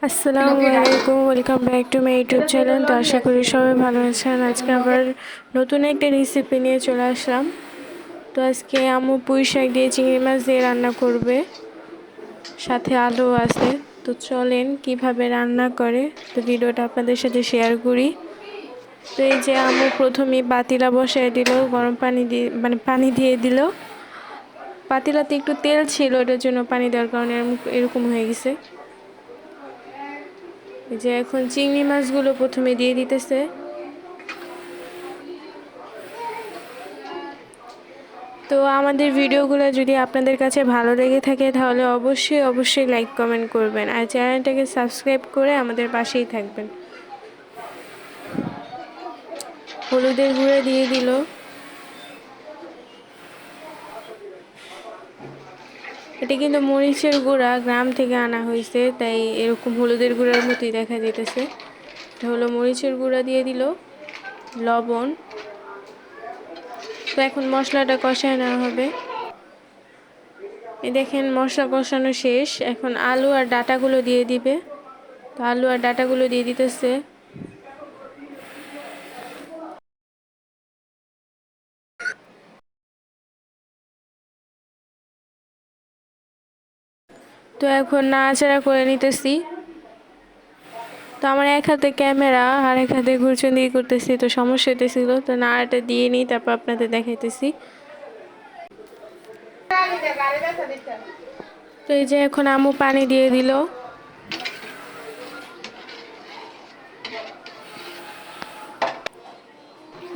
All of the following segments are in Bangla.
আসসালামু আলাইকুম, welcome back to my YouTube channel. তো আশা করি সবাই ভালো আছেন। আজকে আবার নতুন একটা রেসিপি নিয়ে চলে আসলাম। তো আজকে আম্মু পুঁই শাক দিয়ে চিংড়ি মাছ দিয়ে রান্না করবে, সাথে আলু আছে। তো চলেন কিভাবে রান্না করে তো ভিডিওটা আপনাদের সাথে শেয়ার করি। তো এই যে আম্মু প্রথমেই পাতিলা বসায় দিল, গরম পানি দিয়ে পানি দিয়ে দিল। পাতিলাতে একটু তেল ছিল, এটার জন্য পানি দেওয়ার কারণে এরকম হয়ে গেছে। যে এখন চিংড়ি মাছগুলো প্রথমে দিয়ে দিতেছে। তো আমাদের ভিডিওগুলো যদি আপনাদের কাছে ভালো লেগে থাকে তাহলে অবশ্যই লাইক কমেন্ট করবেন, আর চ্যানেলটাকে সাবস্ক্রাইব করে আমাদের পাশেই থাকবেন। হলুদের গুঁড়া দিয়ে দিল। এটা কিন্তু মরিচের গুঁড়া, গ্রাম থেকে আনা হয়েছে, তাই এরকম হলুদের গুঁড়ার মতোই দেখা যেতেছে। এটা হলো মরিচের গুঁড়া দিয়ে দিল, লবণ। তো এখন মশলাটা কষায় নেওয়া হবে। এই দেখেন মশলা কষানো শেষ, এখন আলু আর ডাঁটাগুলো দিয়ে দিবে। তো আলু আর ডাঁটাগুলো দিয়ে দিতেছে। তো এখন নাড়াচাড়া করে নিতেছি। তো আমার এক হাতে ক্যামেরা আর এক হাতে ঘুরচুন্দি করতেছি, তো সমস্যা হইতেছিল। তো নাড়াটা দিয়ে নিই, তারপর আপনাদের দেখাইতেছি। তো এই যে এখন আম্মু পানি দিয়ে দিল।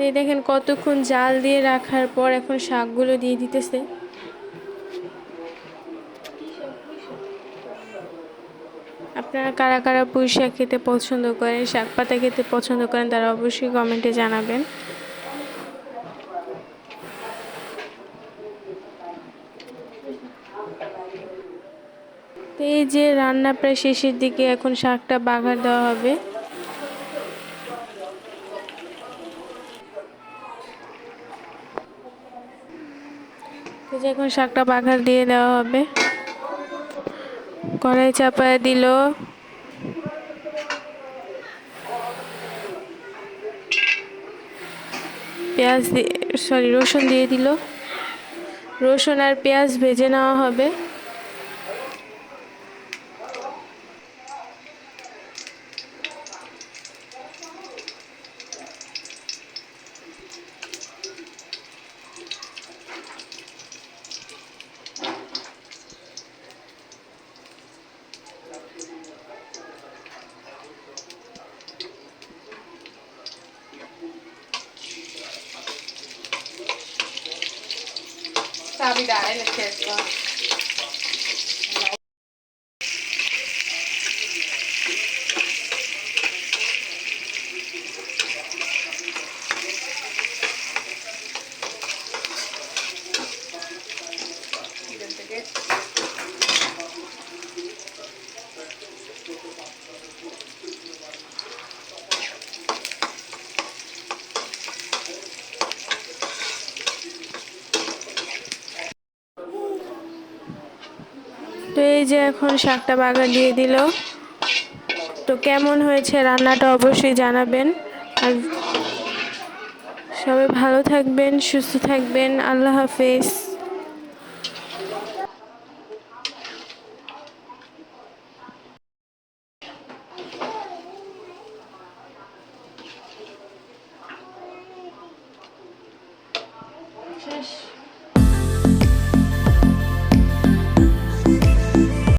এই দেখেন কতক্ষণ জাল দিয়ে রাখার পর এখন শাকগুলো দিয়ে দিতেছে। আপনারা কারা কারা পুঁই শাক খেতে পছন্দ করেন, শাক পাতা খেতে পছন্দ করেন, তারা অবশ্যই কমেন্টে জানাবেন। তো এই যে রান্না প্রায় শেষের দিকে, এখন শাকটা বাগার দেওয়া হবে। তো যে এখন শাকটা বাগার দিয়ে দেওয়া হবে। কড়াই চাপায় দিল। রসুন দিয়ে দিল। রসুন আর পেঁয়াজ ভেজে নেওয়া হবে। Sabe dar, ele quer só. তো এই যে এখন শাকটা বাগার দিয়ে দিল। তো কেমন হয়েছে রান্নাটা অবশ্যই জানাবেন। আর সবাই ভালো থাকবেন, সুস্থ থাকবেন। আল্লাহ হাফেজ। শেষ।